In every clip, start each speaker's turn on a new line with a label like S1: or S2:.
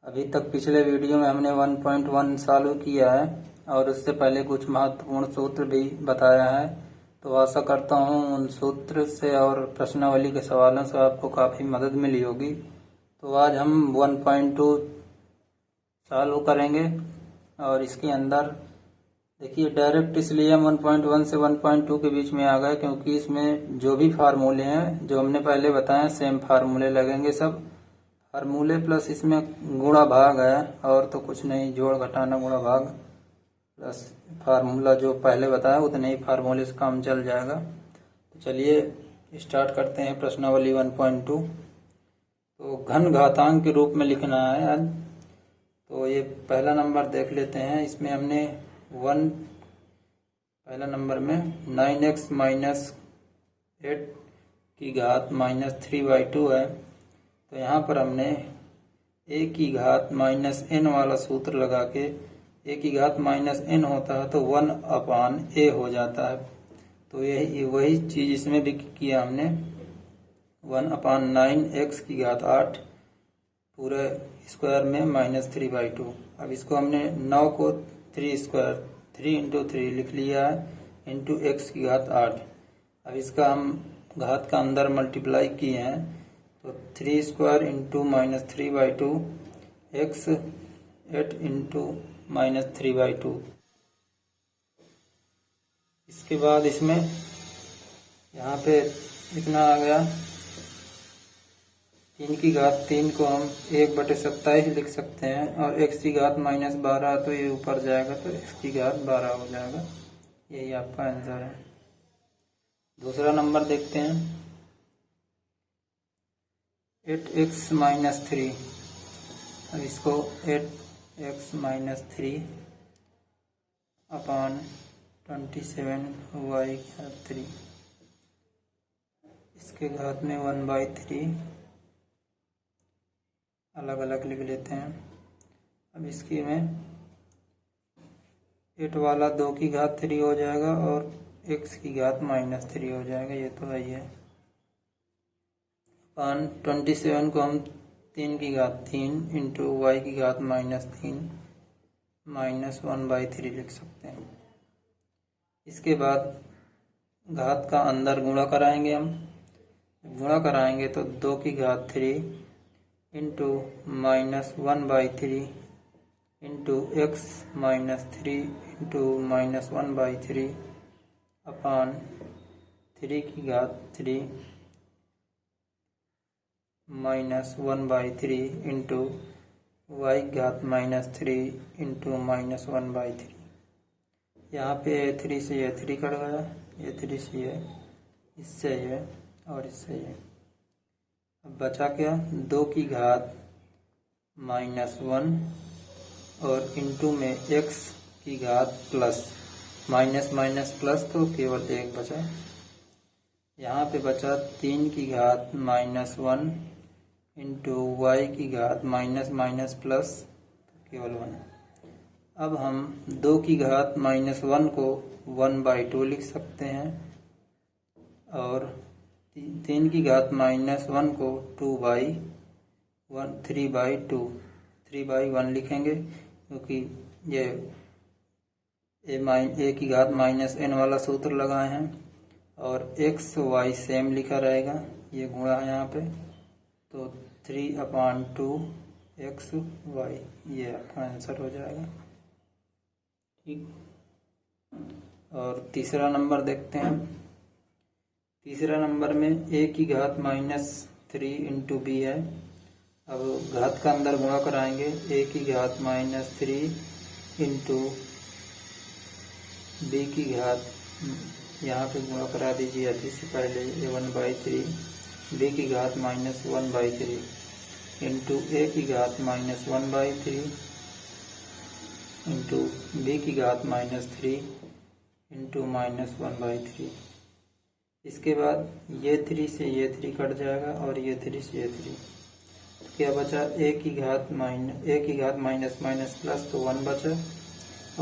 S1: अभी तक पिछले वीडियो में हमने 1.1 चालू किया है और उससे पहले कुछ महत्वपूर्ण सूत्र भी बताया है। तो आशा करता हूँ उन सूत्र से और प्रश्नावली के सवालों से आपको काफ़ी मदद मिली होगी। तो आज हम 1.2 चालू करेंगे और इसके अंदर देखिए डायरेक्ट इसलिए हम 1.1 से 1.2 के बीच में आ गए क्योंकि इसमें जो भी फार्मूले हैं जो हमने पहले बताए सेम फार्मूले लगेंगे। सब फार्मूले प्लस इसमें गुणा भाग है और तो कुछ नहीं, जोड़ घटाना गुणा भाग प्लस फार्मूला जो पहले बताया उतने ही फार्मूले से काम चल जाएगा। तो चलिए स्टार्ट करते हैं प्रश्नावली 1.2। तो घन घातांक के रूप में लिखना है आज। तो ये पहला नंबर देख लेते हैं। इसमें हमने पहला नंबर में 9x माइनस 8 की घात माइनस 3/2 है। तो यहाँ पर हमने a की घात माइनस n वाला सूत्र लगा के a की घात माइनस n होता है तो 1/a हो जाता है। तो यही वही चीज़ इसमें भी किया हमने। 1/9x की घात 8 पूरे स्क्वायर में माइनस 3/2। अब इसको हमने 9 को 3 × 3 लिख लिया है इंटू x की घात 8। अब इसका हम घात का अंदर मल्टीप्लाई किए हैं तो 3 square into minus 3/2 x 8 into minus 3/2। इसके बाद इसमें यहाँ पे इतना आ गया। 3 की घात 3 को हम 1/27 लिख सकते हैं और x की घात माइनस 12 तो ये ऊपर जाएगा तो x की घात 12 हो जाएगा। यही आपका आंसर है। दूसरा नंबर देखते हैं 8x माइनस 3। अब इसको 8x माइनस 3 अपॉन 27y घात 3 इसके घात में 1/3 अलग अलग लिख लेते हैं। अब इसकी में 8 वाला 2 की घात 3 हो जाएगा और x की घात माइनस 3 हो जाएगा। ये तो है ही है। पान 27 को हम 3 की घात 3 इंटू वाई की घात माइनस 3 माइनस 1/3 लिख सकते हैं। इसके बाद घात का अंदर गुणा कराएंगे हम। गुणा कराएंगे तो 2 की घात 3 into minus 1/3 into x minus 3 into minus 1/3 अपान 3 की घात 3 माइनस 1/3 इंटू वाई घात माइनस 3 इंटू माइनस 1/3। यहाँ पे 3 से ये 3 कट गया, ये 3 से ये, इससे ये और इससे ये। अब बचा क्या 2 की घात माइनस 1 और इंटू में x की घात प्लस माइनस माइनस प्लस तो केवल 1 बचा। यहाँ पे बचा 3 की घात माइनस 1 इंटू वाई की घात माइनस माइनस प्लस केवल 1। अब हम 2 की घात माइनस 1 को 1/2 लिख सकते हैं और 3 की घात माइनस 1 को 3/1 लिखेंगे क्योंकि ये a की घात माइनस n वाला सूत्र लगाए हैं और x y सेम लिखा रहेगा। ये गुणा है यहाँ पे तो 3/2 x y ये आपका आंसर हो जाएगा। ठीक। और तीसरा नंबर देखते हैं। तीसरा नंबर में a की घात माइनस 3 इंटू b है। अब घात का अंदर गुणा कराएंगे a की घात माइनस 3 इंटू b की घात यहाँ पे गुणा करा दीजिए अति से पहले 1/3 b की घात माइनस 1/3 इंटू a की घात माइनस 1/3 इंटू b की घात माइनस 3 इंटू माइनस 1/3। इसके बाद ये 3 से ये 3 कट जाएगा और ये 3 से ये 3। तो क्या बचा a की घात माइनस माइनस प्लस तो 1 बचा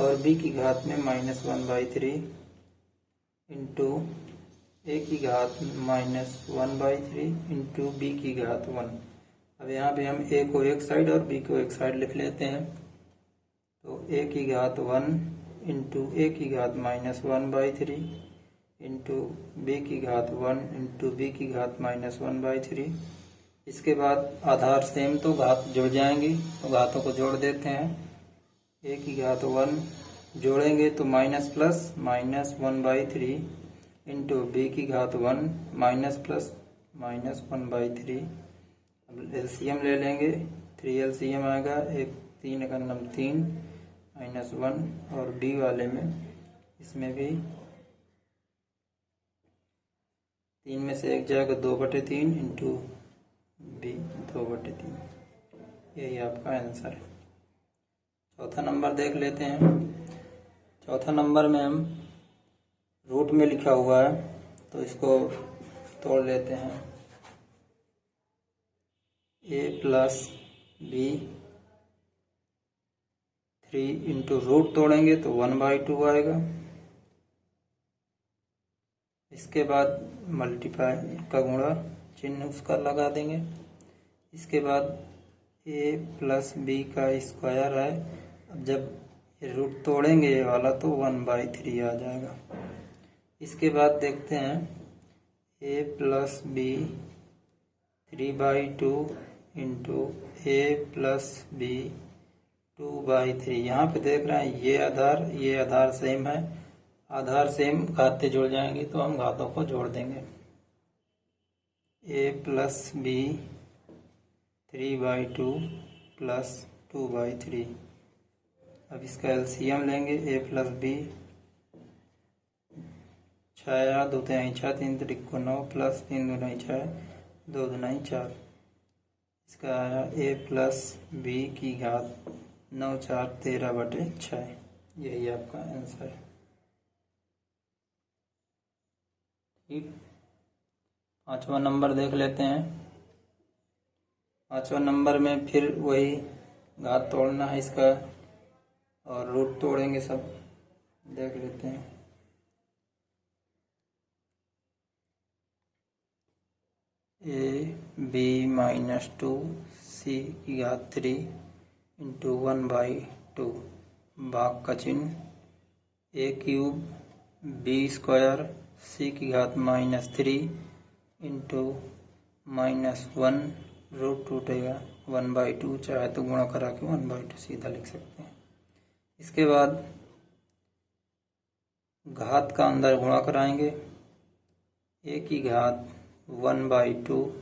S1: और b की घात में माइनस 1/3 इंटू a की घात माइनस 1/3 इंटू b की घात 1 अब यहाँ पे हम a को एक साइड और b को एक साइड लिख लेते हैं। तो a की घात 1 इंटू a की घात -1/3 इंटू b की घात 1 इंटू b की घात -1/3। इसके बाद आधार सेम तो घात जुड़ जाएंगी, तो घातों को जोड़ देते हैं। a की घात 1 जोड़ेंगे तो माइनस प्लस -1/3 इंटू b की घात 1 माइनस प्लस -1/3। अब एलसीएम ले लेंगे, 3 एलसीएम आएगा, 1 3 का नम 3 -1 और b वाले में इसमें भी 3 में से 1 जाएगा 2/3 इंटू b 2/3। यही आपका आंसर है। चौथा नंबर देख लेते हैं। चौथा नंबर में हम रूट में लिखा हुआ है तो इसको तोड़ लेते हैं। a plus b 3 into root तोड़ेंगे तो 1/2 आएगा। इसके बाद मल्टीप्लाई का गुणा चिन्ह उसका लगा देंगे। इसके बाद a प्लस b का स्क्वायर है। अब जब ये रूट तोड़ेंगे ये वाला तो 1/3 आ जाएगा। इसके बाद देखते हैं a plus b 3/2 into a plus b 2/3। यहाँ पे देख रहे हैं ये आधार सेम है। आधार सेम घाते जुड़ जाएंगे तो हम घातों को जोड़ देंगे। a plus b 3/2 plus 2/3। अब इसका एलसीएम लेंगे। a plus b 6 2 3 6 3 3 9 plus 3 2 6 2 2 4। इसका आया a प्लस b की घात 9 4 13/6। यही आपका आंसर है। ठीक, पांचवा नंबर देख लेते हैं। पांचवा नंबर में फिर वही घात तोड़ना है इसका और रूट तोड़ेंगे सब, देख लेते हैं। a b -2 c की घात 3 इंटू 1/2 भाग का चिन्ह a cube b square c की घात -3 इंटू -1 रूट टूटेगा 1/2, चाहे तो गुणा करा के 1/2 सीधा लिख सकते हैं। इसके बाद घात का अंदर गुणा कराएंगे। a की घात 1/2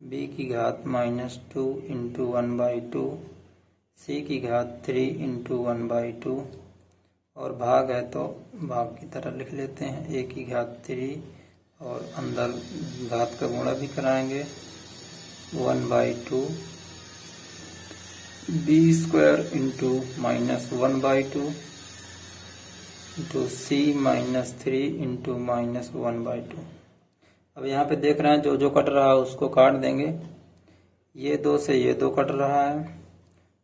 S1: b की घात -2 इंटू 1/2 c की घात 3 इंटू 1/2 और भाग है तो भाग की तरह लिख लेते हैं। a की घात 3 और अंदर घात का गुणा भी कराएंगे 1/2 b square into -1/2 into c -3 into -1/2। अब यहाँ पे देख रहे हैं जो जो कट रहा है उसको काट देंगे। ये 2 से ये 2 कट रहा है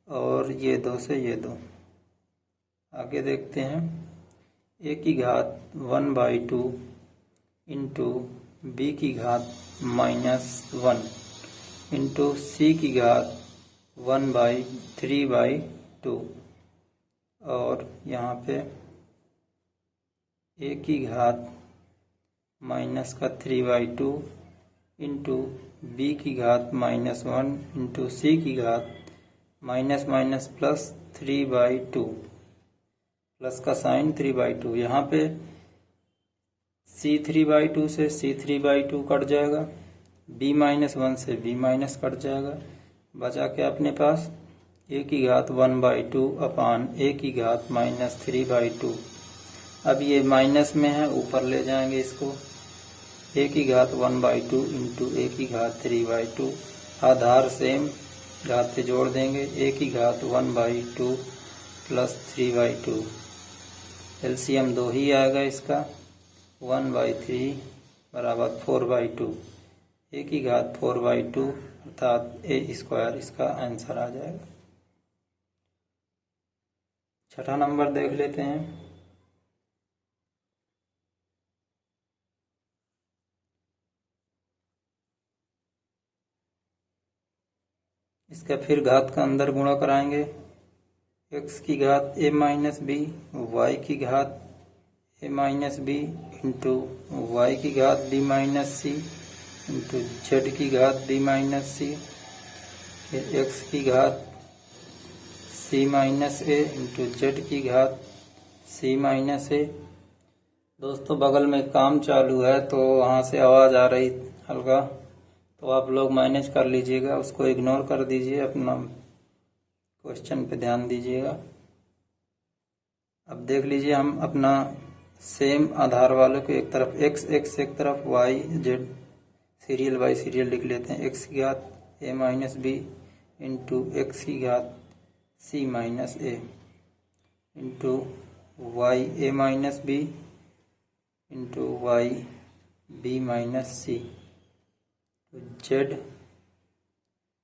S1: और ये 2 से ये 2। आगे देखते हैं a की घात 1/2 इंटू b की घात -1 इंटू c की घात 1/3/2 और यहाँ पे a की घात -3/2 इंटू b की घात -1 इंटू c की घात +3/2 प्लस का साइन 3/2। यहाँ पे c 3/2 से c 3/2 कट जाएगा, b -1 से b माइनस कट जाएगा। बचा के अपने पास a की घात 1/2 अपान a की घात -3/2। अब ये माइनस में है, ऊपर ले जाएंगे इसको। a की घात 1/2 इंटू a की घात 3/2 आधार सेम, घात से जोड़ देंगे। a की घात 1/2 प्लस 3/2 एलसीएम 2 ही आएगा इसका। 1/3 बराबर 4/2। a की घात 4/2 अर्थात a स्क्वायर इसका आंसर आ जाएगा। छठा नंबर देख लेते हैं। इसका फिर घात का अंदर गुणा कराएंगे, x की घात a माइनस बी, वाई की घात a minus B into Y की घात b minus C into Z की घात b माइनस सी, फिर x की घात c minus A into Z की घात c माइनस ए। दोस्तों बगल में काम चालू है तो वहाँ से आवाज़ आ रही हल्का, तो आप लोग मैनेज कर लीजिएगा, उसको इग्नोर कर दीजिए, अपना क्वेश्चन पे ध्यान दीजिएगा। अब देख लीजिए, हम अपना सेम आधार वालों को एक तरफ x एक तरफ y z serial by serial लिख लेते हैं। x की घात a minus B into X की घात c minus A into Y a minus B into Y b minus C, Z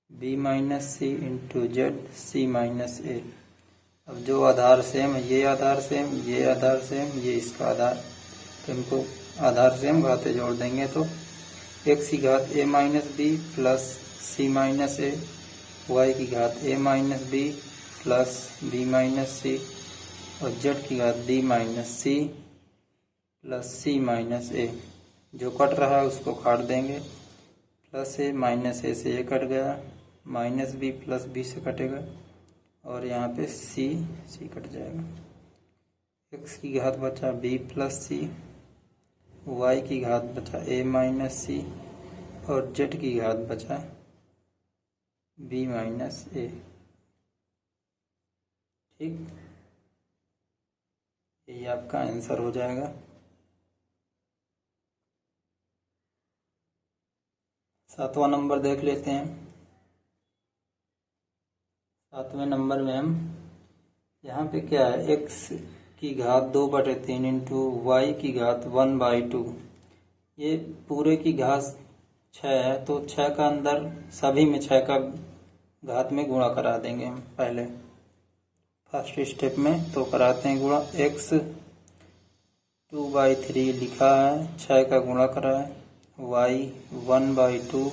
S1: b minus C into Z c minus A. अब जो आधार same है, ये आधार सेम, ये आधार सेम, ये इसका आधार, तो इनको आधार सेम घाते जोड़ देंगे तो x की घात a minus B plus c minus A, Y की घात a minus B plus b minus C और z की घात b minus C plus c minus A. जो कट रहा है उसको काट देंगे, प्लस ए माइनस ए से ये कट गया, माइनस बी प्लस बी से कटेगा और यहाँ पे सी कट जाएगा। x की घात बचा b प्लस सी, y की घात बचा a माइनस सी और z की घात बचा b माइनस ए। ठीक, ये आपका आंसर हो जाएगा। सातवां नंबर देख लेते हैं। सातवें नंबर में हम यहाँ पे क्या है, x की घात 2/3 इंटू वाई की घात 1/2। ये पूरे की घात 6 है तो 6 का अंदर सभी में 6 का घात में गुणा करा देंगे हम पहले फर्स्ट स्टेप में। तो कराते हैं गुणा, x 2/3 लिखा है, 6 का गुणा करा है, y 1/2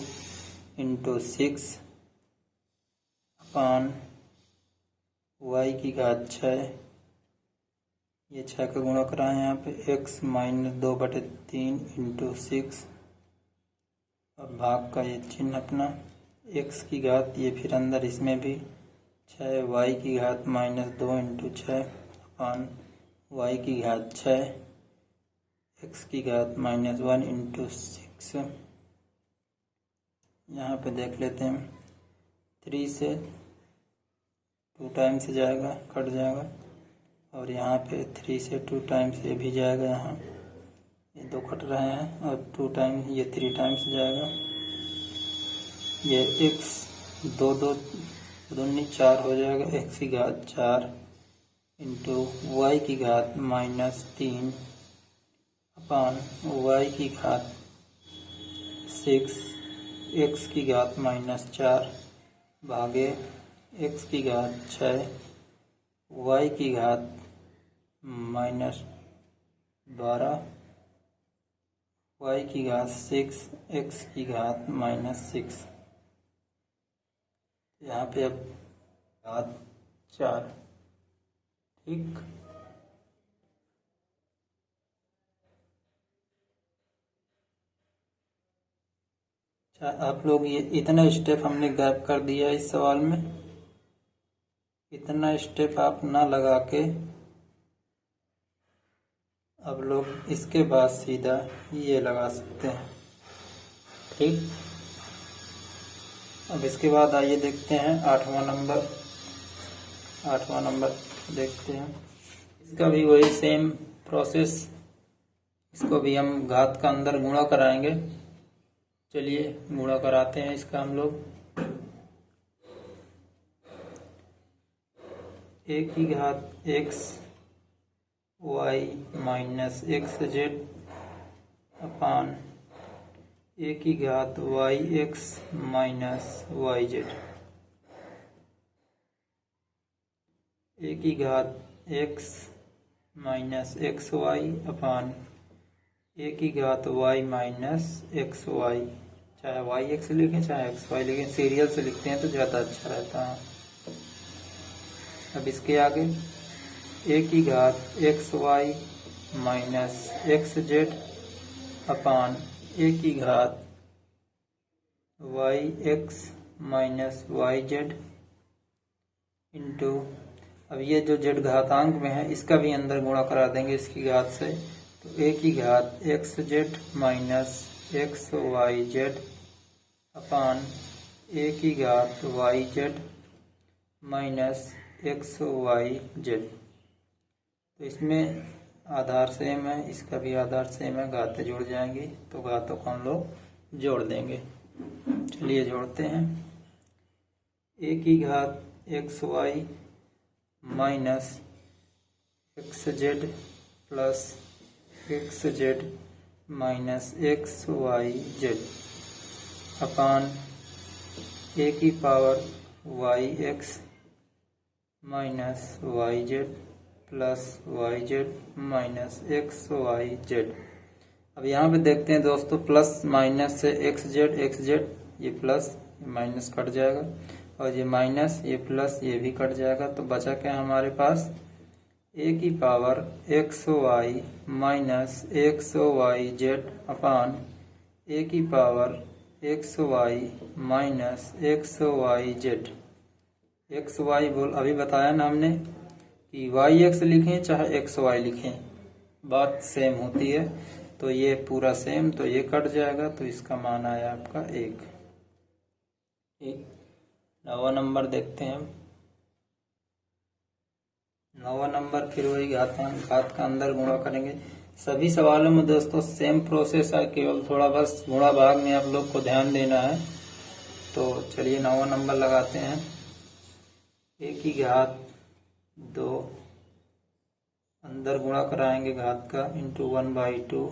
S1: इंटू 6 अपान y की घात 6, ये 6 का गुणा कराएं यहाँ पे, x माइनस 2/3 इंटू 6 और भाग का ये चिन्ह अपना, x की घात ये फिर अंदर इसमें भी 6, y की घात माइनस 2 इंटू 6 अपान y की घात 6, x की घात माइनस 1 इंटू 6। यहाँ पे देख लेते हैं, 3 से 2 टाइम्स जाएगा, कट जाएगा और यहाँ पे 3 से 2 टाइम्स ये भी जाएगा, यहाँ ये 2 कट रहे हैं और 2 टाइम्स ये 3 टाइम्स जाएगा। ये x 2 2 दूनी 4 हो जाएगा, x की घात 4 इंटू वाई की घात माइनस 3 अपान y की घात 6, x की घात माइनस 4 भागे x की घात 6, y की घात माइनस 12, y की घात 6, x की घात माइनस 6। यहाँ पे अब घात 4। ठीक, आप लोग ये इतना स्टेप हमने गैप कर दिया इस सवाल में, इतना स्टेप आप ना लगा के अब लोग इसके बाद सीधा ये लगा सकते हैं। ठीक, अब इसके बाद आइए देखते हैं 8वां नंबर। 8वां नंबर देखते हैं, इसका भी वही सेम प्रोसेस, इसको भी हम घात का अंदर गुणा कराएंगे। चलिए गुणा कराते हैं इसका हम लोग। a की घात x y minus X Z upon a की घात y x minus Y Z, a की घात x minus X Y upon a की घात y माइनस एक्स वाई। चाहे वाई एक्स लिखें चाहे एक्स वाई लिखें, सीरियल से लिखते हैं तो ज़्यादा अच्छा रहता है। अब इसके आगे ए की घात X Y minus X Z upon A की घात Y X minus Y Z into, अब ये जो जेड घातांक में है इसका भी अंदर गुणा करा देंगे इसकी घात से, तो ए की घात X Z minus X Y Z upon A की घात Y Z minus X Y Z. तो इसमें आधार सेम है, इसका भी आधार सेम है, घातें जुड़ जाएंगी तो घातों को हम लोग जोड़ देंगे। चलिए जोड़ते हैं। ए की घात X Y minus X Z plus X Z minus X Y Z upon A की power Y X minus Y Z plus Y Z minus X Y Z. अब यहाँ पे देखते हैं दोस्तों, प्लस माइनस से एक्स जेड ये plus minus cut जाएगा और ये माइनस ये प्लस ये भी कट जाएगा, तो बचा क्या हमारे पास ए की power X Y minus X Y Z upon A की power X Y minus X Y Z. X Y बोल अभी बताया ना हमने कि वाई एक्स लिखें चाहे एक्स वाई लिखें बात सेम होती है, तो ये पूरा सेम, तो ये कट जाएगा, तो इसका मान आया आपका एक। 9वां नंबर देखते हैं। 9वां नंबर फिर वही घात का अंदर गुणा करेंगे। सभी सवालों में दोस्तों सेम प्रोसेस है, केवल थोड़ा बस गुणा भाग में आप लोग को ध्यान देना है। तो चलिए 9वां नंबर लगाते हैं। ए की घात 2 अंदर गुणा कराएंगे घात का इंटू 1/2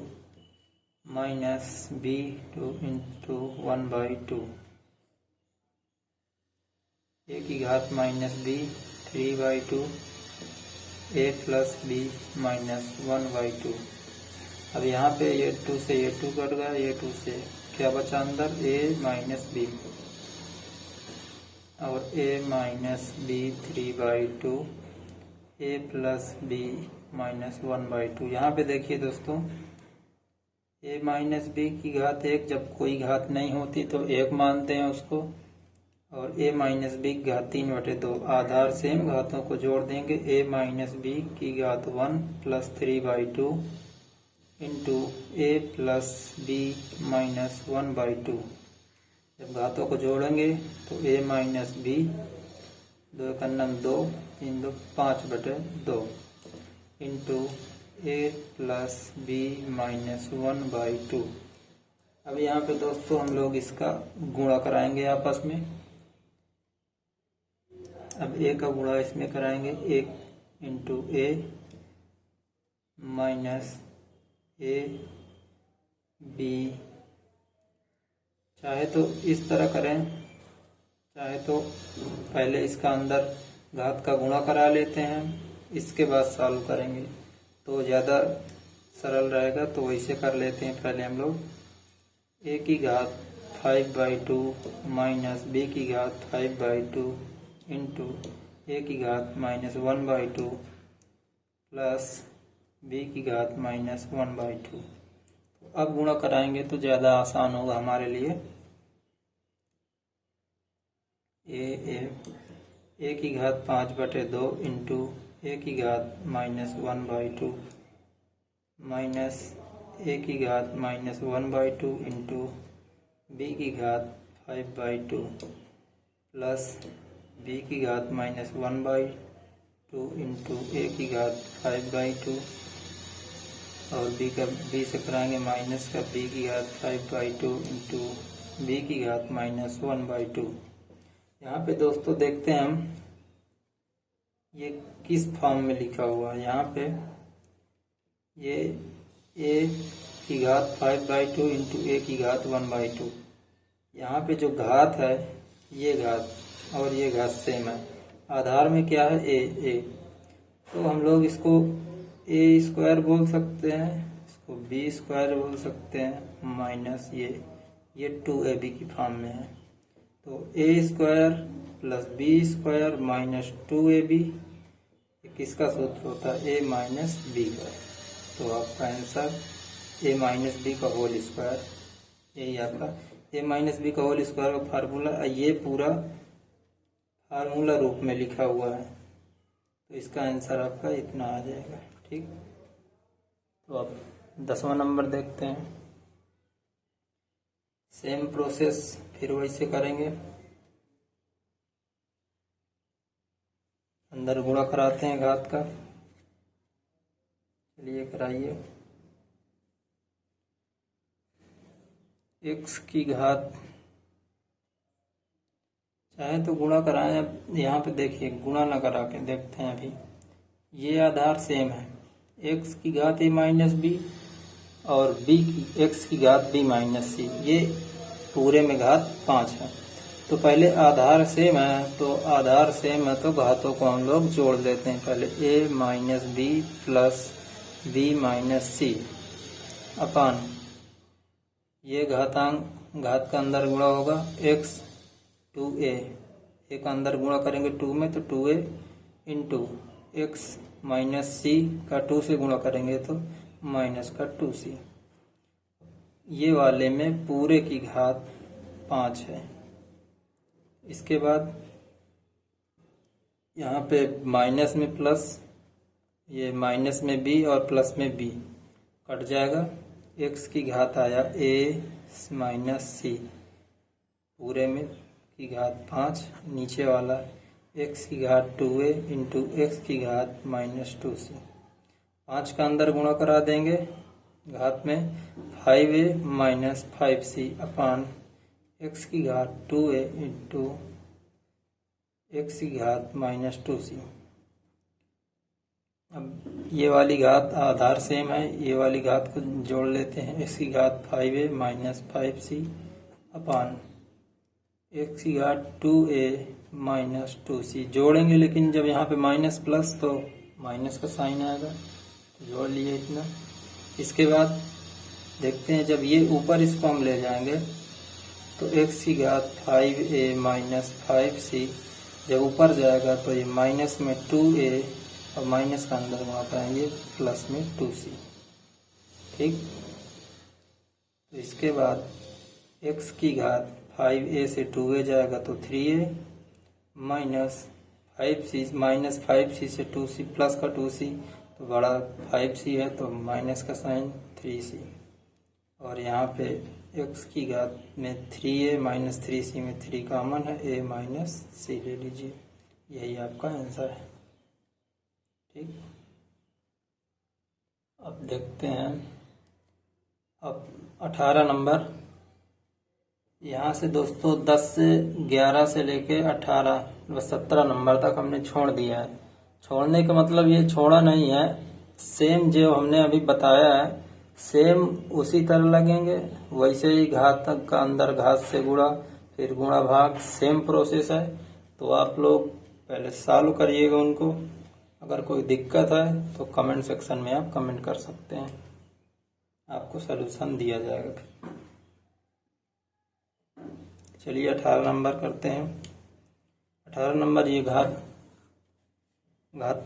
S1: माइनस b2 इंटू 1/2 ए की घात minus b 3/2 a plus b minus 1/2। अब यहाँ पे ये 2 से ये 2 कट गया, ये 2 से क्या बचा अंदर a माइनस b और a minus b 3/2 a plus b minus 1/2। यहाँ पे देखिए दोस्तों a माइनस b की घात 1, जब कोई घात नहीं होती तो 1 मानते हैं उसको, और a माइनस बी की घात 3/2 आधार सेम, घातों को जोड़ देंगे। a माइनस बी की घात 1 plus 3/2 into a plus B minus 1/2। जब घातों को जोड़ेंगे तो a माइनस बी 2 का नम 2 3 2 5/2 into a plus B minus 1/2। अब यहाँ पे दोस्तों हम लोग इसका गुणा कराएंगे आपस में। अब a का गुणा इसमें कराएंगे, 1 into A minus A B, चाहे तो इस तरह करें, चाहे तो पहले इसका अंदर घात का गुणा करा लेते हैं, इसके बाद सॉल्व करेंगे तो ज़्यादा सरल रहेगा, तो वैसे कर लेते हैं। पहले हम लोग a की घात 5/2 माइनस b की घात 5/2 इंटू ए की घात माइनस 1/2 प्लस b की घात माइनस 1/2। तो अब गुणा कराएंगे तो ज़्यादा आसान होगा हमारे लिए। ए की घात 5/2 इंटू ए की घात माइनस 1/2 माइनस ए की घात माइनस 1/2 इंटू बी की घात 5/2 प्लस b की घात माइनस 1/2 इंटू ए की घात 5/2 और b से कराएंगे माइनस का, b की घात 5/2 इंटू b की घात माइनस 1/2। यहाँ पे दोस्तों देखते हैं हम ये किस फॉर्म में लिखा हुआ है। यहाँ पे ये a की घात 5/2 इंटू ए की घात 1/2। यहाँ पे जो घात है ये घात और ये घात सेम है, आधार में क्या है ए, तो हम लोग इसको a स्क्वायर बोल सकते हैं, इसको b स्क्वायर बोल सकते हैं, माइनस ये 2ab की फॉर्म में है। तो a² plus b² minus 2ab किसका सूत्र होता है? a माइनस b का। तो आपका आंसर a माइनस b का होल स्क्वायर, यही आपका a माइनस b का होल स्क्वायर का फार्मूला, ये पूरा फार्मूला रूप में लिखा हुआ है। तो इसका आंसर आपका इतना आ जाएगा। ठीक, तो अब 10वां नंबर देखते हैं। सेम प्रोसेस फिर वैसे करेंगे। अंदर गुणा कराते हैं घात का। चलिए कराइए। x की घात, चाहे तो गुणा कराएं, यहाँ पे देखिए गुणा ना करा के देखते हैं। अभी ये आधार सेम है, x की घात a माइनस बी और x की घात b माइनस सी, ये पूरे में घात 5 है। तो पहले आधार सेम है, तो आधार सेम है तो घातों को हम लोग जोड़ देते हैं। पहले a minus B plus b minus C upon, ये घातांक घात का अंदर गुणा होगा x 2a, एक अंदर गुणा करेंगे 2 में तो 2a इंटू x माइनस सी का 2 से गुणा करेंगे तो माइनस का 2c। ये वाले में पूरे की घात 5 है। इसके बाद यहाँ पे माइनस में प्लस, ये माइनस में b और प्लस में b कट जाएगा। x की घात आया a माइनस सी, पूरे में की घात 5, नीचे वाला x की घात 2a इंटू x की घात माइनस 2c। 5 का अंदर गुणा करा देंगे घात में, 5a माइनस 5c अपान x की घात 2a इंटू x की घात माइनस 2c। अब ये वाली घात आधार सेम है, ये वाली घात को जोड़ लेते हैं। x की घात 5a माइनस 5c अपान x की घात 2a माइनस 2c जोड़ेंगे, लेकिन जब यहाँ पे माइनस प्लस तो माइनस का साइन आएगा, तो जोड़ लिए इतना। इसके बाद देखते हैं, जब ये ऊपर इसको हम ले जाएंगे तो x की घात 5a माइनस 5c जब ऊपर जाएगा तो ये माइनस में 2a और माइनस का अंदर वहाँ पाएंगे प्लस में 2c। ठीक, तो इसके बाद x की घात 5a से 2a जाएगा तो 3a माइनस 5c से 2c प्लस का 2c, तो बड़ा 5c है तो माइनस का साइन 3c, और यहाँ पे x की घात में 3a माइनस 3c में 3 कॉमन है, a माइनस c ले लीजिए। यही आपका आंसर है। ठीक, अब देखते हैं। अब 18 नंबर, यहाँ से दोस्तों 10 से 11 से लेके 18 17 नंबर तक हमने छोड़ दिया है। छोड़ने का मतलब ये छोड़ा नहीं है, सेम जो हमने अभी बताया है सेम उसी तरह लगेंगे, वैसे ही घात तक का अंदर घात से गुणा, फिर गुणा भाग, सेम प्रोसेस है। तो आप लोग पहले सॉल्व करिएगा उनको। अगर कोई दिक्कत है तो कमेंट सेक्शन में आप कमेंट कर सकते हैं, आपको सलूशन दिया जाएगा। चलिए 18 नंबर करते हैं। 18 नंबर, ये घात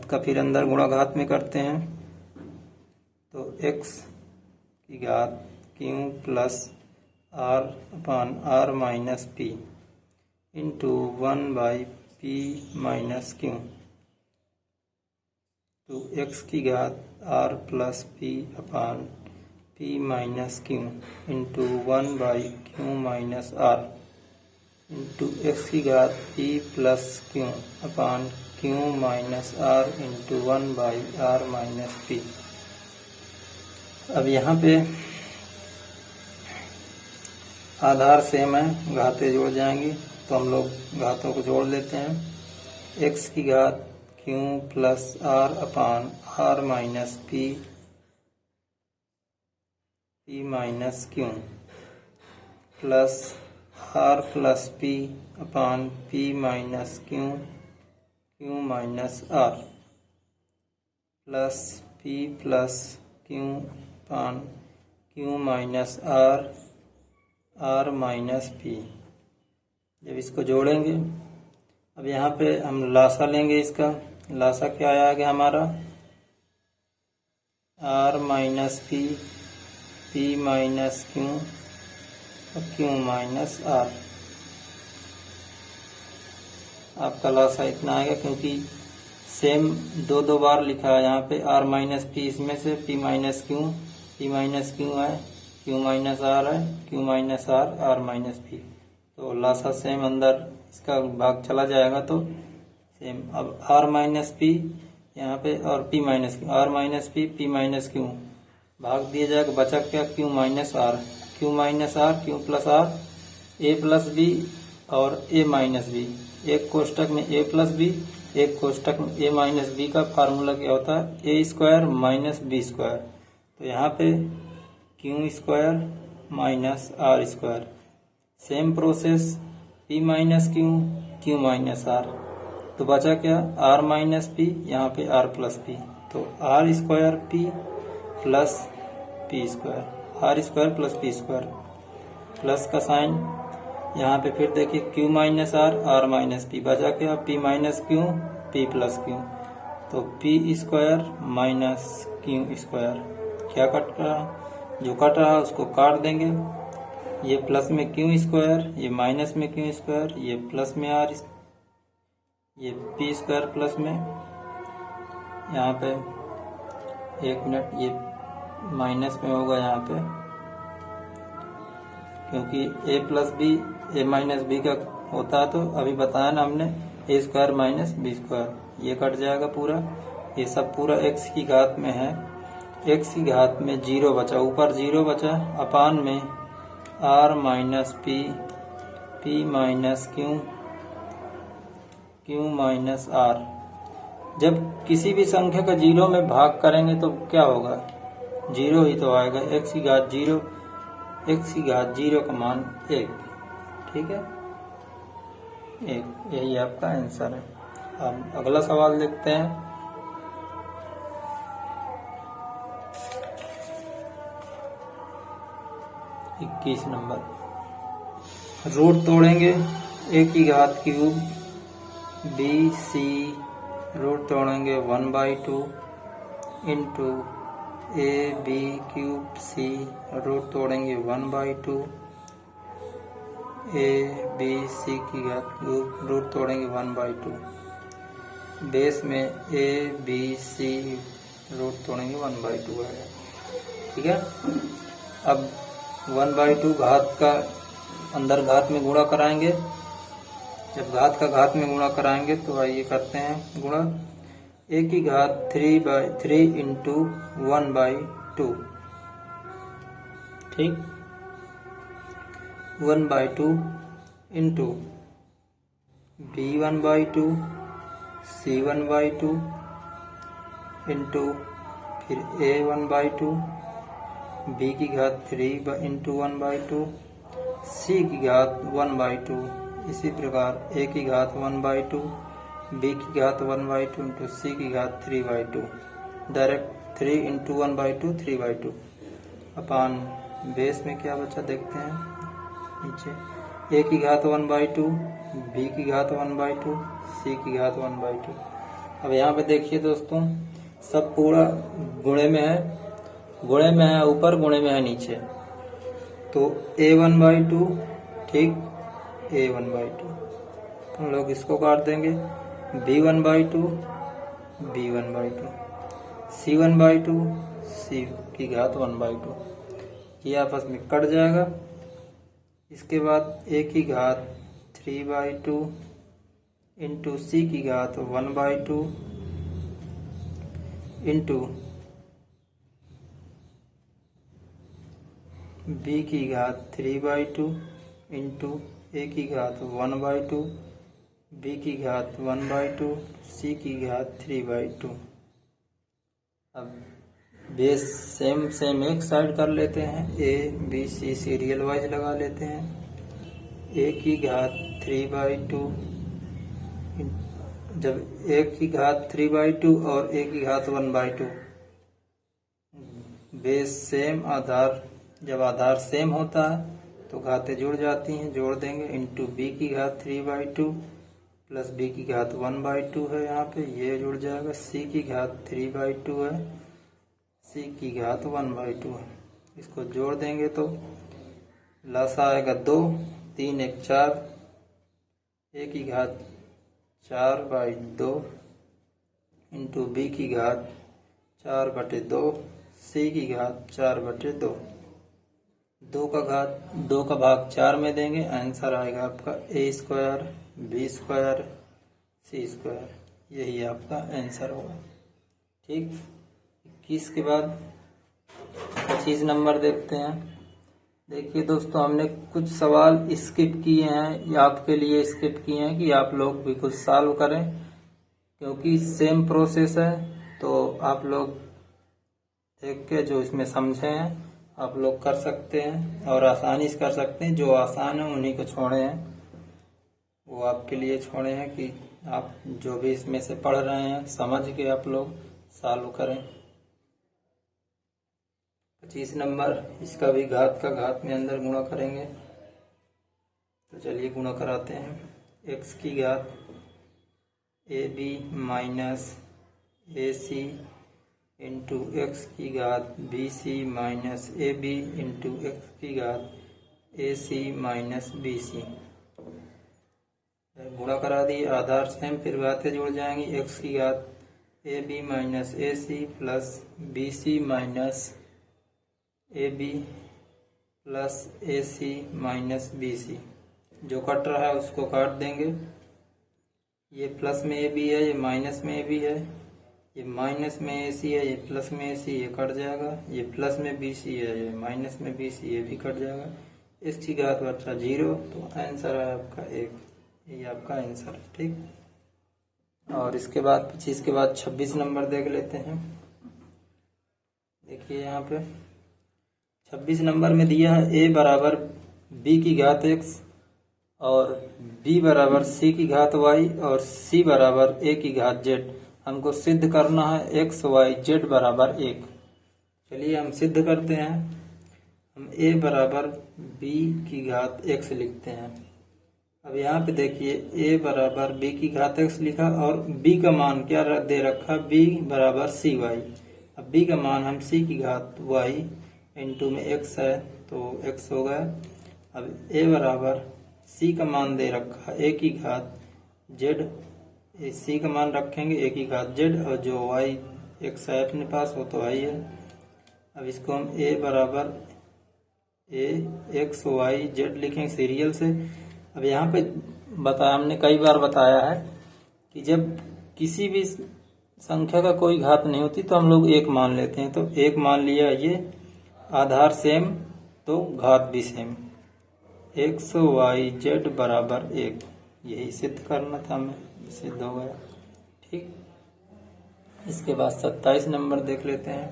S1: का फिर अंदर गुणा घात में करते हैं। तो x की घात q plus r upon r minus p into 1/p minus q, तो x की घात r plus p upon p minus q into 1/q minus r into x की घात p plus q upon q minus r into 1/r minus p। अब यहाँ पे आधार same है, घातें जोड़ जाएंगी, तो हम लोग घातों को जोड़ लेते हैं। x की घात q plus r upon r minus p minus q plus r plus p upon p minus q minus r plus p plus q upon q minus r R minus P. जब इसको जोड़ेंगे, अब यहाँ पे हम लासा लेंगे। इसका लासा क्या आएगा हमारा, R minus P, P minus Q और क्यू माइनस आर। आपका लासा इतना आएगा, क्योंकि सेम दो बार लिखा है यहाँ पे। आर माइनस पी इसमें से, P minus Q, P minus Q है, क्यू माइनस आर है, Q minus R, R minus P. तो लासा सेम अंदर इसका भाग चला जाएगा तो सेम। अब आर माइनस पी यहाँ पे और P minus Q, R minus P, P minus Q भाग दिया जाएगा। बचा क्या, Q minus R, Q minus R, Q plus R, A plus B और ए माइनस बी। एक कोष्टक में ए प्लस बी, एक कोष्टक में ए माइनस बी का फार्मूला क्या होता है, A square minus B square. तो यहाँ पे Q square minus R square. Same process, P minus Q, Q minus R. तो बचा क्या, आर माइनस पी, यहाँ पे आर प्लस पी। तो R square P plus P square, R square plus P square. Plus का sign यहाँ पे फिर देखिए, Q minus R, R minus P. बचा क्या, P minus Q, P plus Q. तो P square minus Q square. क्या कट रहा, जो कट रहा उसको काट देंगे। ये प्लस में क्यू स्क्वायर, ये माइनस में क्यू स्क्वायर, ये प्लस में आर, ये पी स्क्वायर प्लस में, यहाँ पे एक मिनट, ये माइनस में होगा यहाँ पे, क्योंकि ए प्लस बी ए माइनस बी का होता है। तो अभी बताया ना हमने, ए स्क्वायर माइनस बी स्क्वायर, ये कट जाएगा पूरा। ये सब पूरा एक्स की घात में है, एक्स की घात में जीरो बचा, ऊपर जीरो बचा, अपान में R minus P, P minus Q, Q minus R. जब किसी भी संख्या का जीरो में भाग करेंगे तो क्या होगा, जीरो ही तो आएगा। एक्स की घात जीरो, एक्स की घात जीरो का मान एक, ठीक है, एक। यही आपका आंसर है। अब अगला सवाल देखते हैं। इक्कीस नंबर। रूट तोड़ेंगे, ए की घात क्यूब बी सी, रूट तोड़ेंगे 1/2 into A B cube C, root तोड़ेंगे 1/2 ए बी सी की घात क्यूब, रूट तोड़ेंगे 1/2। बेस में ए बी सी, रूट तोड़ेंगे 1/2 है, ठीक है। अब 1/2 घात का अंदर घात में गुणा कराएंगे। जब घात का घात में गुणा कराएंगे तो आइए करते हैं गुणा। ए की घात 3/3 इंटू 1/2, ठीक, 1/2 इंटू बी 1/2 सी 1/2 इंटू फिर ए 1/2 बी की घात 3 इंटू 1/2 सी की घात 1/2। इसी प्रकार ए की घात 1/2 बी की घात 1/2 इंटू सी की घात 3/2। डायरेक्ट 3 इंटू 1/2 3/2 अपान बेस में क्या बचा देखते हैं नीचे। ए की घात 1/2 बी की घात 1/2 सी की घात 1/2। अब यहाँ पे देखिए दोस्तों, सब पूरा गुणे में है, गुणे में है ऊपर, गुणे में है नीचे। तो a 1/2, ठीक, a 1/2 हम लोग इसको काट देंगे। b 1/2 b 1/2 c 1/2 c की घात 1/2, ये आपस में कट जाएगा। इसके बाद a की घात 3/2 इंटू सी की घात 1/2 इंटू बी की घात 3/2 इंटू ए की घात 1/2 बी की घात 1/2 सी की घात 3/2। अब बेस सेम एक साइड कर लेते हैं, A B C serial wise लगा लेते हैं। ए की घात 3/2, जब ए की घात 3/2 और ए की घात 1/2, बेस सेम, आधार जब आधार सेम होता है तो घातें जुड़ जाती हैं, जोड़ देंगे। इंटू बी की घात 3/2 प्लस बी की घात 1/2 है, यहाँ पे ये जुड़ जाएगा। सी की घात 3/2 है, सी की घात 1/2 है। इसको जोड़ देंगे तो लसा आएगा 2, 3 1 4, ए की घात 4/2 इंटू बी की घात 4/2, सी की घात 4/2। 2 का भाग 4 में देंगे, आंसर आएगा आपका a² b² c²। यही आपका आंसर होगा। ठीक, 21 के बाद 25 नंबर देखते हैं। देखिए दोस्तों, हमने कुछ सवाल स्किप किए हैं, या आपके लिए स्किप किए हैं कि आप लोग भी कुछ सॉल्व करें, क्योंकि सेम प्रोसेस है। तो आप लोग देख के जो इसमें समझे हैं आप लोग कर सकते हैं और आसानी से कर सकते हैं। जो आसान है उन्हीं को छोड़े हैं, वो आपके लिए छोड़े हैं कि आप जो भी इसमें से पढ़ रहे हैं समझ के आप लोग सॉल्व करें। 25 नंबर, इसका भी घात का घात में अंदर गुणा करेंगे। तो चलिए गुणा कराते हैं। x की घात ab minus ac into X की घात bc minus ab into X की घात ac माइनस bc। गुणा करा दिए, आधार सेम, फिर घातें जुड़ जाएंगी। x की घात ab minus ac plus bc minus ab plus ac minus bc। जो कट रहा है उसको काट देंगे। ये प्लस में ab है, ये माइनस में ab है, ये माइनस में ac है, ये प्लस में ac, ये कट जाएगा। ये प्लस में bc है, ये माइनस में bc, ये भी कट जाएगा। इसकी घात बचा 0, तो आंसर है आपका 1। ये आपका आंसर है। ठीक, और इसके बाद 25 के बाद 26 नंबर देख लेते हैं। देखिए यहाँ पे 26 नंबर में दिया है a बराबर b की घात x और b बराबर c की घात y और c बराबर a की घात z। हमको सिद्ध करना है x y z बराबर 1। चलिए हम सिद्ध करते हैं। हम a बराबर b की घात x लिखते हैं। अब यहाँ पे देखिए a बराबर b की घात x लिखा और b का मान क्या दे रखा, b बराबर cy। अब b का मान हम c की घात y इंटू में x है तो x हो गया। अब a बराबर c का मान दे रखा a की घात z, c का मान रखेंगे a की घात z और जो y x है अपने पास वो तो y है। अब इसको हम a बराबर a x y z लिखेंगे सीरियल से। अब यहाँ पे हमने कई बार बताया है कि जब किसी भी संख्या का कोई घात नहीं होती तो हम लोग 1 मान लेते हैं। तो 1 मान लिया, ये आधार सेम तो घात भी सेम, x y z बराबर 1। यही सिद्ध करना था हमें, सिद्ध हो गया। ठीक, इसके बाद 27 नंबर देख लेते हैं।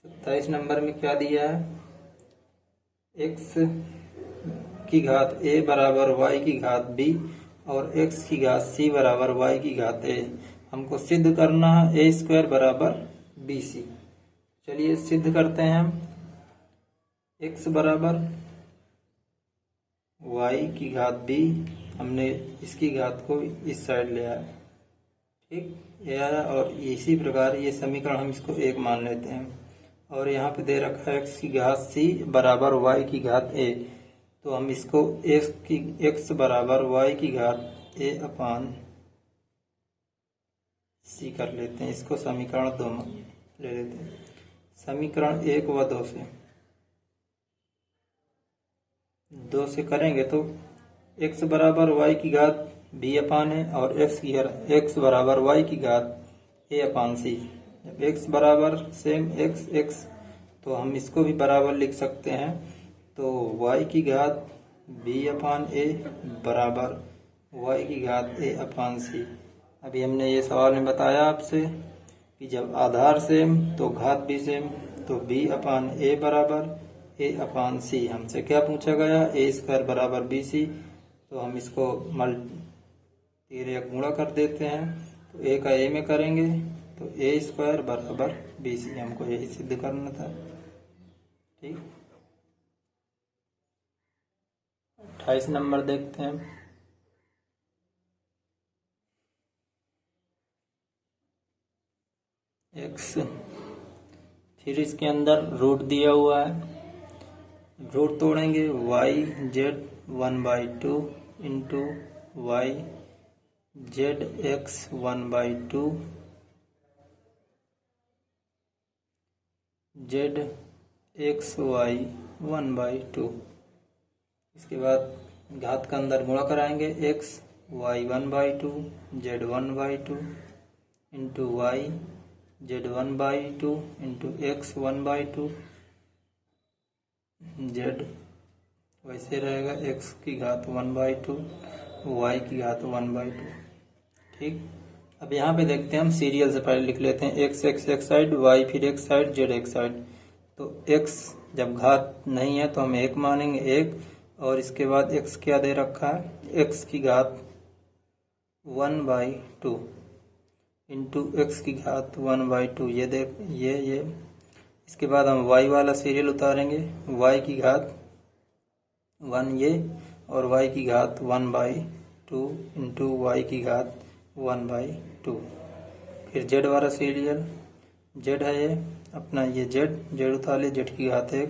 S1: 27 नंबर में क्या दिया है, x की घात a बराबर y की घात b और x की घात c बराबर y की घात a। हमको सिद्ध करना है a² बराबर bc। चलिए सिद्ध करते हैं हम। x बराबर y की घात b, हमने इसकी घात को इस साइड ले आया। ठीक, ये आया और इसी प्रकार ये समीकरण हम इसको 1 मान लेते हैं। और यहाँ पे दे रखा है x की घात c बराबर y की घात a, तो हम इसको x बराबर y की घात a अपान c कर लेते हैं। इसको समीकरण 2 में ले लेते हैं। समीकरण 1 व 2 से करेंगे तो x बराबर y की घात b अपान है और x बराबर y की घात a अपान c। जब x बराबर सेम x तो हम इसको भी बराबर लिख सकते हैं। तो y की घात b अपान a बराबर y की घात a अपान c। अभी हमने ये सवाल में बताया आपसे कि जब आधार सेम तो घात भी सेम, तो b अपान a बराबर a अपान c। हमसे क्या पूछा गया, a² बराबर bc। तो हम इसको गुणा कर देते हैं। तो a का a में करेंगे तो a² बराबर bc। हमको यही सिद्ध करना था। ठीक, 28 नंबर देखते हैं। x, फिर इसके अंदर रूट दिया हुआ है, रूट तोड़ेंगे y z 1/2 into Y Z X 1/2 Z X Y 1/2। इसके बाद घात का अंदर गुणा कराएंगे x Y 1/2 Z 1/2 into Y Z 1/2 into X 1/2 Z वैसे रहेगा x की घात 1/2 y की घात 1/2। ठीक, अब यहाँ पे देखते हैं हम सीरियल से पहले लिख लेते हैं x एक साइड y फिर एक साइड z एक साइड। तो x जब घात नहीं है तो हम 1 मानेंगे 1, और इसके बाद x क्या दे रखा है x की घात 1/2 इंटू एक्स की घात 1/2 ये। इसके बाद हम y वाला सीरियल उतारेंगे y की घात 1 ये, और y की घात 1/2 इंटू वाई की घात 1/2। फिर z वाला सीरियल z है ये अपना, ये z उतार ले z की घात 1,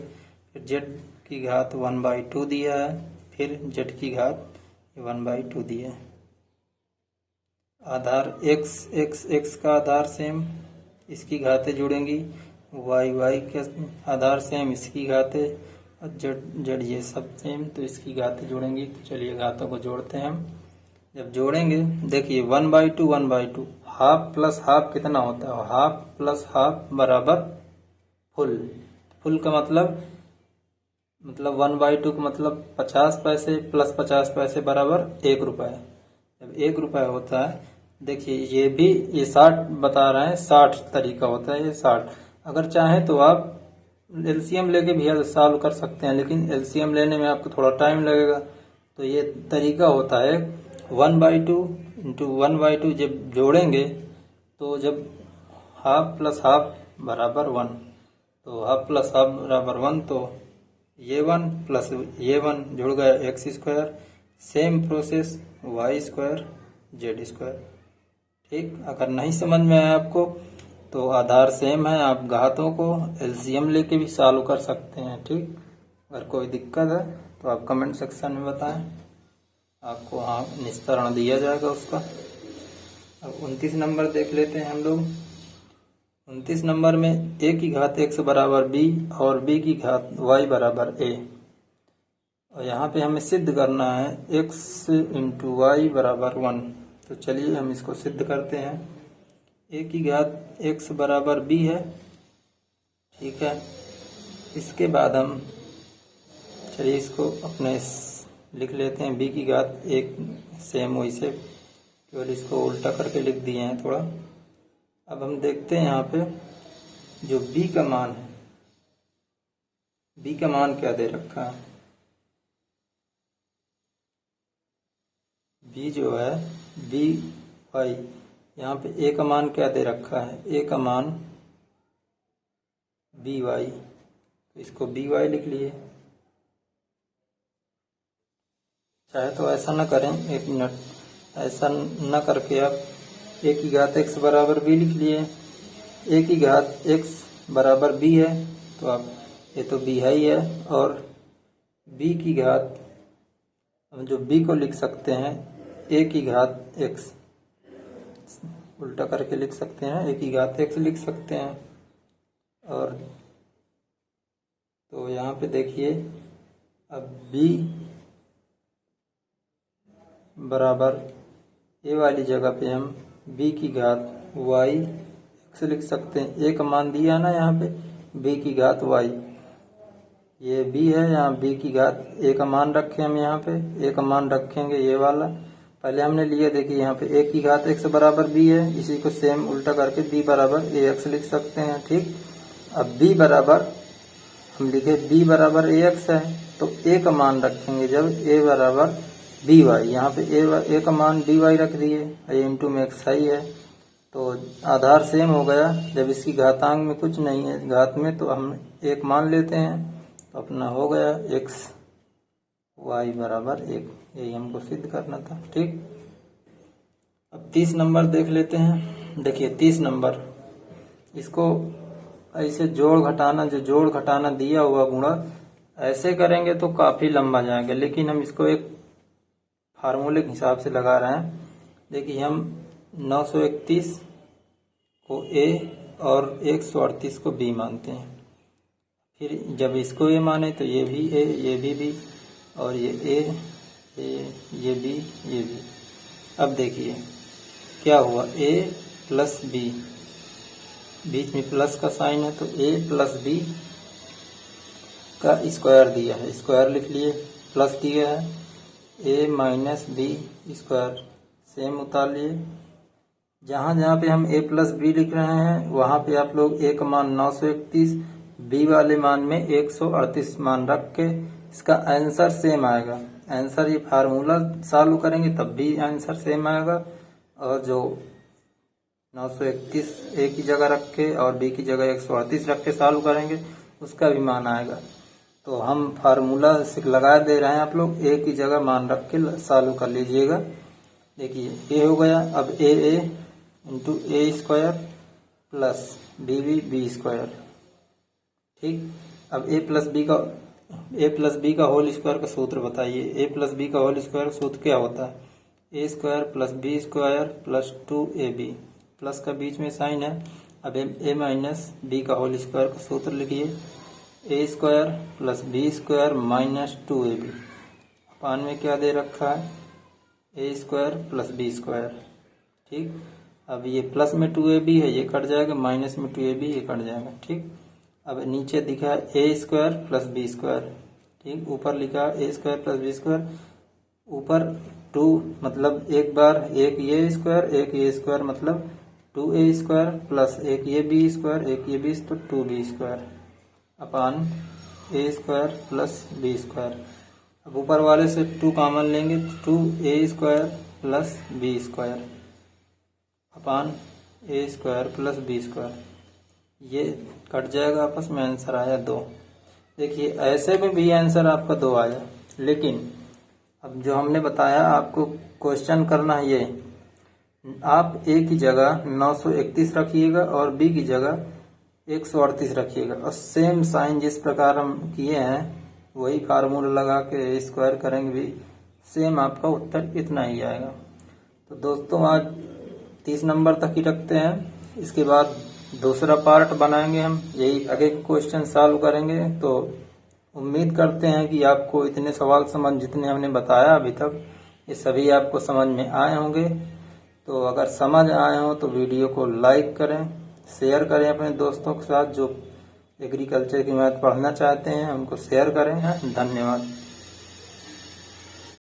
S1: फिर z की घात 1/2 दिया है, फिर z की घात 1/2 दिया है। आधार x का आधार सेम, इसकी घातें जुड़ेंगी, y के आधार सेम, इसकी घातें, और z ये सब सेम तो इसकी घातें जोड़ेंगी। तो चलिए घातों को जोड़ते हैं हम। जब जोड़ेंगे देखिए 1/2 हाफ प्लस हाफ कितना होता है, हाफ प्लस हाफ बराबर फुल का मतलब 1/2 का मतलब 50 पैसे प्लस 50 पैसे बराबर 1 रुपये। जब 1 रुपये होता है, देखिए ये भी ये 60 बता रहे हैं, 60 तरीका होता है ये 60। अगर चाहें तो आप एलसीएम लेके भी सॉल्व कर सकते हैं, लेकिन एलसीएम लेने में आपको थोड़ा टाइम लगेगा। तो ये तरीका होता है 1/2 इंटू 1/2। जब जोड़ेंगे तो जब हाफ प्लस हाफ बराबर 1, तो हाफ प्लस हाफ बराबर 1, तो ये 1 प्लस ये 1 जुड़ गया X square. Same process Y square Z square. ठीक, अगर नहीं समझ में आया आपको तो आधार सेम है, आप घातों को एलसीएम लेके भी सॉल्व कर सकते हैं। ठीक, अगर कोई दिक्कत है तो आप कमेंट सेक्शन में बताएं, आपको हाँ निस्तारण दिया जाएगा उसका। अब 29 नंबर देख लेते हैं हम लोग। 29 नंबर में a की घात x बराबर b और b की घात y बराबर a, और यहाँ पे हमें सिद्ध करना है x इंटू वाई बराबर 1। तो चलिए हम इसको सिद्ध करते हैं। a की घात x बराबर b है, ठीक है। इसके बाद हम चलिए इसको अपने लिख लेते हैं, b की घात एक सेम वैसे, केवल इसको उल्टा करके लिख दिए हैं थोड़ा। अब हम देखते हैं यहाँ पे जो b का मान है, b का मान क्या दे रखा है, b जो है b वाई, यहाँ पे a का मान क्या दे रखा है, a का मान बी वाई, तो इसको बी वाई लिख लिए। चाहे तो ऐसा ना करें, 1 मिनट, ऐसा न करके आप a की घात x बराबर b लिख लिए। a की घात x बराबर b है, तो आप ये तो b है ही है, और b की घात हम जो b को लिख सकते हैं a की घात x, उल्टा करके लिख सकते हैं, a की घात x लिख सकते हैं। और तो यहाँ पे देखिए अब b बराबर a वाली जगह पे हम b की घात y x लिख सकते हैं। a का मान दिया ना यहाँ पे b की घात y, ये b है, यहाँ b की घात a का मान रखे हम, यहाँ पे a का मान रखेंगे ये वाला पहले हमने लिए। देखिए यहाँ पे a की घात x बराबर b है, इसी को सेम उल्टा करके b बराबर ax लिख सकते हैं। ठीक, अब b बराबर हम लिखे b बराबर ax है, तो a का मान रखेंगे जब a बराबर dy, यहाँ पे a का मान dy रख दिए, a इंटू में x ही है, तो आधार सेम हो गया। जब इसकी घातांक में कुछ नहीं है घात में, तो हम एक मान लेते हैं, तो अपना हो गया x y बराबर 1, यही हमको सिद्ध करना था। ठीक, अब 30 नंबर देख लेते हैं। देखिए 30 नंबर, इसको ऐसे जोड़ घटाना, जो जोड़ घटाना दिया हुआ गुणा ऐसे करेंगे तो काफी लंबा जाएगा, लेकिन हम इसको एक फार्मूले के हिसाब से लगा रहे हैं। देखिए हम 931 को a और 138 को b मानते हैं। फिर जब इसको a माने तो ये भी a, ये भी b, और ये a, ये b, ये b। अब देखिए क्या हुआ, a प्लस b, बीच में प्लस का साइन है तो a प्लस b का स्क्वायर दिया है, स्क्वायर लिख लिए, प्लस दिया है a minus b square, same उतार लिए। जहाँ जहाँ पे हम a प्लस b लिख रहे हैं वहाँ पे आप लोग a का मान 931, b वाले मान में 138 मान रख के इसका आंसर सेम आएगा। आंसर ये फार्मूला सॉल्व करेंगे तब भी आंसर सेम आएगा, और जो 931 a की जगह रख के और b की जगह 138 रख के सॉल्व करेंगे उसका भी मान आएगा। तो हम फार्मूला से लगा दे रहे हैं, आप लोग a की जगह मान रख के सॉल्व कर लीजिएगा। देखिए a हो गया, अब a into a square plus b square. ठीक, अब a प्लस बी का होल स्क्वायर का सूत्र बताइए। a प्लस बी का होल स्क्वायर का सूत्र क्या होता है, a square plus b square plus 2ab, plus का बीच में साइन है। अब a माइनस बी का होल स्क्वायर का सूत्र लिखिए, a square plus b square minus 2ab, अपान में क्या दे रखा है, a square plus b square. ठीक, अब ये प्लस में 2ab है, ये कट जाएगा, माइनस में 2ab ये कट जाएगा। ठीक, अब नीचे दिखा है a square plus b square. ठीक, ऊपर लिखा है a square plus b square, ऊपर 2 मतलब एक बार एक ये स्क्वायर एक ये स्क्वायर मतलब 2a स्क्वायर प्लस एक ये b स्क्वायर एक ये b तो 2b square upon a square plus b square. अब ऊपर वाले से 2 कॉमन लेंगे, 2a square plus b square upon a square plus b square, ये कट जाएगा आपस में, आंसर आया 2। देखिए ऐसे में भी आंसर आपका 2 आया, लेकिन अब जो हमने बताया आपको क्वेश्चन करना है, ये आप a की जगह 931 रखिएगा और b की जगह 138 रखिएगा, और सेम साइन जिस प्रकार हम किए हैं वही फार्मूला लगा के स्क्वायर करेंगे भी सेम, आपका उत्तर इतना ही आएगा। तो दोस्तों आज 30 नंबर तक ही रखते हैं, इसके बाद दूसरा पार्ट बनाएंगे हम, यही आगे के क्वेश्चन सॉल्व करेंगे। तो उम्मीद करते हैं कि आपको इतने सवाल समझ जितने हमने बताया अभी तक ये सभी आपको समझ में आए होंगे। तो अगर समझ आए हो तो वीडियो को लाइक करें, शेयर करें अपने दोस्तों के साथ, जो एग्रीकल्चर की मैथ पढ़ना चाहते हैं उनको शेयर करें। धन्यवाद।